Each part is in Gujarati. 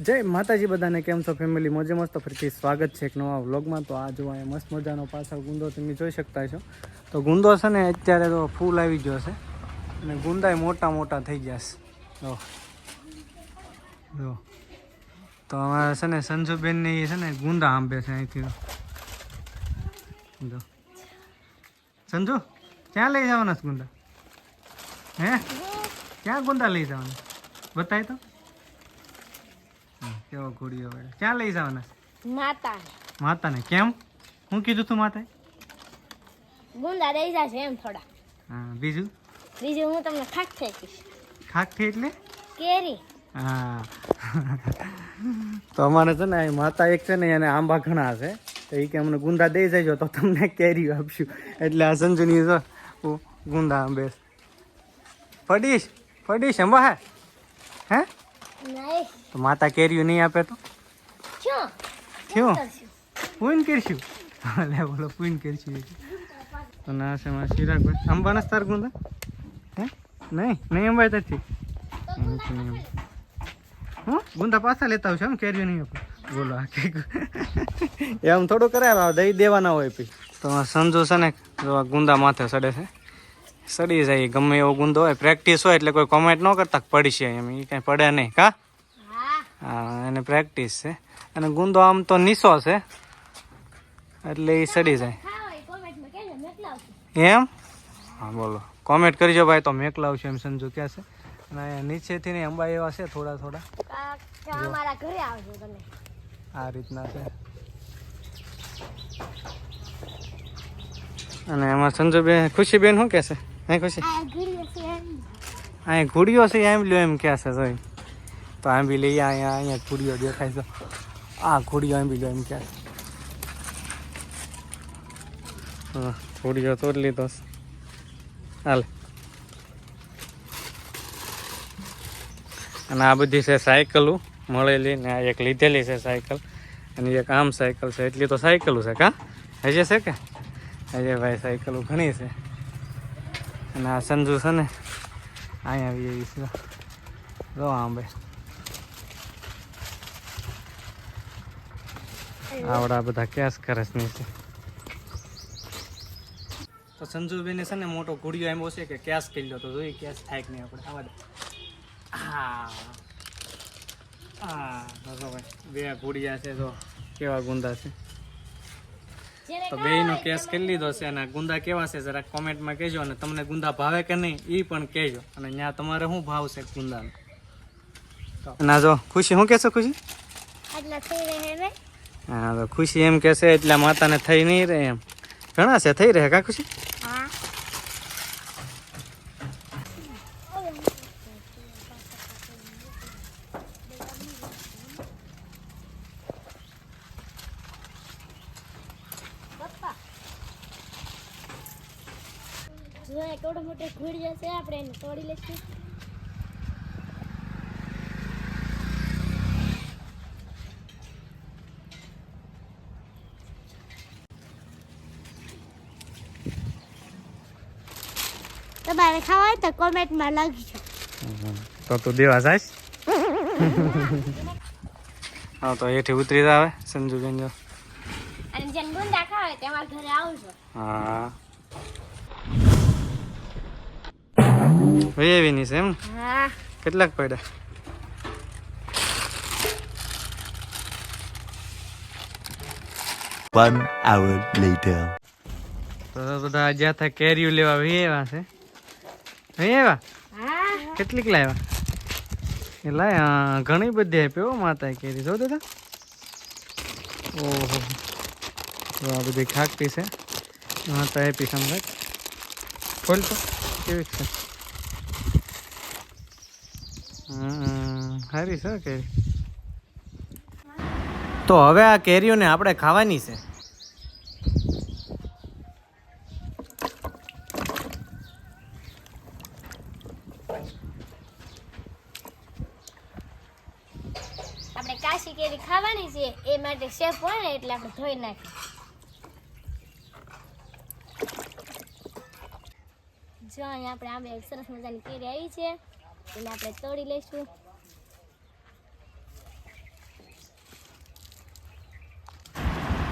જય માતાજી બધાને, કેમ છો ફેમિલી? મોજે મસ્ત ફરીથી સ્વાગત છે એક નવા વ્લોગમાં. તો આ જો અહીંયા મસ્ત મજાનો પાછળ ગુંદો તમે જોઈ શકતા છો. તો ગુંદો છે ને અત્યારે તો ફૂલ આવી ગયો છે અને ગુંદાય મોટા મોટા થઈ ગયા છે. જો તો અમારે છે ને સંજુબેનને એ છે ને ગુંદા આંબે છે અહીંથી. જો સંજુ, ક્યાં લઈ જવાના છે ગુંદા? હે, ક્યાં ગુંદા લઈ જવાના બતાય તો. કેવો ઘોડીઓ વળે. ક્યાં લઈ જવાના? માતાને. કેમ? હું કીધું તું માતાએ? ગુંદા દઈ જશે એમ થોડા. હા, બીજું હું તમને ખાખઠી કહીશ. ખાખઠી એટલે કેરી. હા. તો અમારે છે ને માતા એક છે ને એને આંબા ઘણા છે, તો એ કે અમને ગુંદા દઈ જજો તો તમને કેરી આપશું. એટલે આ સંજુની ગુંદા આંબે ફડીશ અંબા હે તો માતા કેરીઓ નહીં આપે તો થયું પૂન કરશું. લે બોલો પૂન કરશું. તો ના છે મારા શિરાકભાઈ અંબા ના તાર ગુંદા હે નહીં અંબાય ત્યાંથી હું ગુંદા પાછા લેતા આવશે. એમ કેરીઓ નહીં આપે બોલો. એમ થોડું કરાય, દઈ દેવાના હોય પછી. તો સંજુ છે ને ગુંદા માથે સડે છે, સડી જાય ગમે એવો ગુંદો હોય. પ્રેક્ટિસ હોય એટલે કોઈ કોમેન્ટ ન કરતા પડી છે એમ, એ કાંઈ પડે નહીં કા. હા, એને પ્રેક્ટિસ છે. અને ગુંદો આમ તો નીસો છે એટલે એ સડી જાય એમ. હા બોલો, કોમેન્ટ કરજો ભાઈ તો મેકલાવશું એમ સંજુ કહે છે. અને નીચેથી ને અંબા એવા છે થોડા આ રીતના છે. અને એમાં સંજુબેન ખુશીબેન શું કહે છે? હે ખુશી, અહીંયા ઘોડીઓ છે એમ લ્યો એમ કહે છે. જોઈ તો આંબી લઈએ. અહીંયા ઘોડીઓ દેખાય છે. આ ઘોડીઓ આંબી લો એમ કહે છે. હા, ઘોડીઓ તોડ લીધો હાલ. અને આ બધી છે સાયકલો મળેલી ને આ એક લીધેલી છે સાયકલ, અને એક આમ સાયકલ છે. એટલી તો સાયકલો છે કા હજે છે કે હજે ભાઈ સાયકલો ઘણી છે. અને આ સંજુ છે ને અહીંયા આવી એવી છે. જો આંબે આવડા બધા કેસ કરે છે. તો સંજુબેને છે ને મોટો ઘોડીયો એમ છે કે કેસ કરી લો તો જોઈએ કેસ થાય કે નહીં આપણે. આવા દે. હા ભાઈ બે ઘોડિયા છે તો કેવા ગુંદા છે. તો બેયનો કેસ કરી લીધો છે. અને ગુંદા કેવા છે જરા કોમેન્ટમાં કહેજો. અને તમને ગુંદા ભાવે કે નહીં એ પણ કહેજો. અને ત્યાં તમારે શું ભાવ છે ગુંદાનો. ના જો ખુશી શું કહેશો? ખુશી હા, તો ખુશી એમ કહેશે એટલે માતાને થઈ નહીં રહે એમ. ઘણા છે થઈ રહે કા ખુશી? થોડો મોટો ઘૂડ જશે, આપણે એને તોડી લઈશું. તમારે ખાવા હોય તો કોમેન્ટમાં લખજો. તો તું દેવા જાય. હા, તો એથી ઉતરી આવે સંજુબેન. જો અને જેન ગુંદા ખાવે તે અમારા ઘરે આવજો. હા ભાઈ એવી ની છે એમ. હા, કેટલાક પડ્યા? One hour later. તો બધા જ્યાં થાય કેરીઓ લેવા એવા છે. એવા કેટલીક લાવ્યા? એ લાય ઘણી બધી આપી માતા કેરી. જો દાદા, ઓહો આ બધી ખાકતી છે માતા આપી. સમજાય ખોલ તો કેવી છે. સારી છે કેરી. તો હવે આ કેરીઓને આપણે ખાવાની છે. આપણે કાશી કેરી ખાવાની છે એ માટે શેફ હોય ને એટલે આપણે ધોઈ નાખીએ. જો અહીંયા આપણે આંબે એક સરસ મજાની કેરી આવી છે, એટલે આપણે તોડી લઈશું.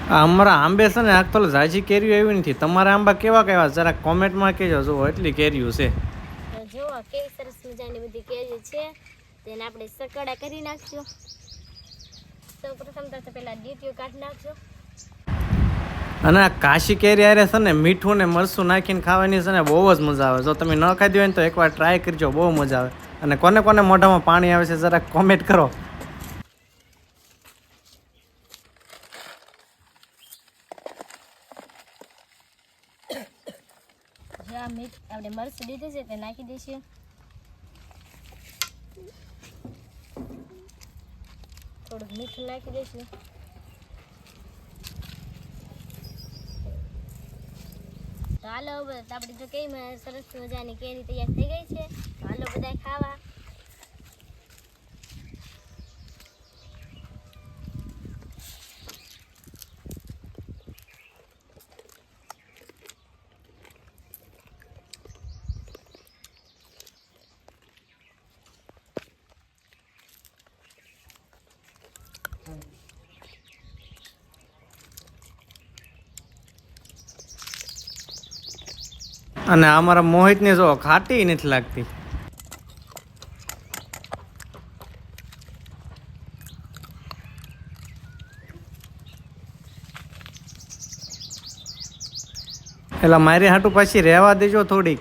આ અમારા આંબે છે ને આજ તો ઝાઝી કેરીઓ એવી નથી. તમારા આંબા કેવા કેવા જરાક કોમેન્ટમાં કહેજો. જુઓ એટલી કેરીઓ છે. તો જુઓ કેવી સરસ મજાની બધી કેરી છે. તેને આપણે સકડા કરી નાખશું. સૌ પ્રથમ તો પેલા ડીટીઓ કાઢી નાખજો. અને આ કાશી કેરી આરે છે ને મીઠું ને મરચું નાખીને ખાવાની છે ને બહુ જ મજા આવે. જો તમે ન ખાધી હોય ને તો એકવાર ટ્રાય કરજો, બહુ મજા આવે. અને કોને કોને મોઢામાં પાણી આવે છે જરાક કોમેન્ટ કરો. જો આ મીઠ આપણે મરચું લીધું છે તે નાખી દઈશું. થોડુંક મીઠું નાખી દઈશું. તો હાલો આપણી તો કેવી સરસ મજાની કેરી તૈયાર થઈ ગઈ છે. તો હાલો બધા ખાવા. અને અમારા મોહિતને જો ખાટી નથી લાગતી. એટલે મારી હાટું પાછી રહેવા દેજો થોડીક.